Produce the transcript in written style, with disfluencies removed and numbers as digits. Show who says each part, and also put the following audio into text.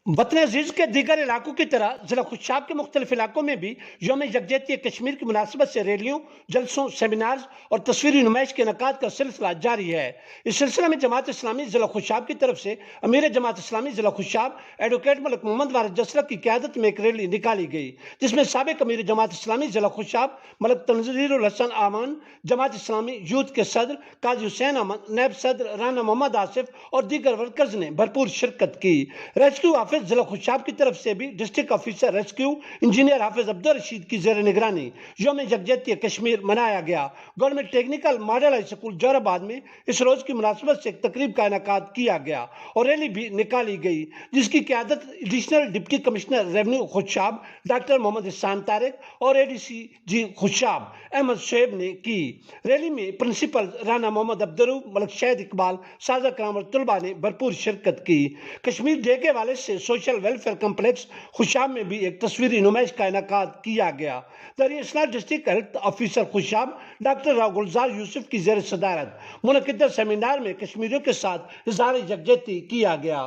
Speaker 1: वतन अजीज के दीगर इलाकों की तरह जिला खुशाब के मुख्तलिफ इलाकों में भी यौम यकजहती कश्मीर की मुनासिबत से रैलियों, जलसों, सेमिनार्स और तस्वीरी नुमाइश के इनकाद का सिलसिला जारी है। इस सिलसिले में जमात इस्लामी जिला खुशाब की तरफ से अमीर जमात इस्लामी जिला खुशाब एडवोकेट मलिक मोहम्मद वारिद जसरत की क़यादत में एक रैली निकाली गई, जिसमें साबिक अमीर जमात इस्लामी जिला खुशाब मलिक तनज़ीरुल हसन आमान, जमात इस्लामी यूथ के सदर काजी हुसैन अहमद, नैब सदर राना मोहम्मद आसिफ और दीगर वर्कर्स ने भरपूर शिरकत की। रेस्क्यू हाफिज जिला खुशाब की तरफ से भी district officer rescue engineer Hafiz Abdul Rashid की जेर निगरानी यौम यकजहती कश्मीर मनाया गया। Government technical model high school Jorabad में इस रोज की मुनासिबत से एक तकरीब का इनेकाद किया गया और रैली भी निकाली गई, जिसकी क़यादत additional deputy commissioner revenue Khushab doctor Mohammad Ehsan Tariq और एडीसी जी खुशाब अहमद शोएब ने की। रैली में प्रिंसिपल राना मोहम्मद अब्दुल मलिक शहीद इकबाल साजा कराम और तलबा ने भरपूर शिरकत की। कश्मीर डे के हवाले से सोशल वेलफेयर कम्प्लेक्स खुशाब में भी एक तस्वीरी नुमाइश का इनेकाद किया गया। दरियासलाह district health officer Khushab doctor Rao Gulzar Yusuf की जेर सदारत मुनक़िद सेमिनार में कश्मीरियों के साथ इज़हार यकजहती किया गया।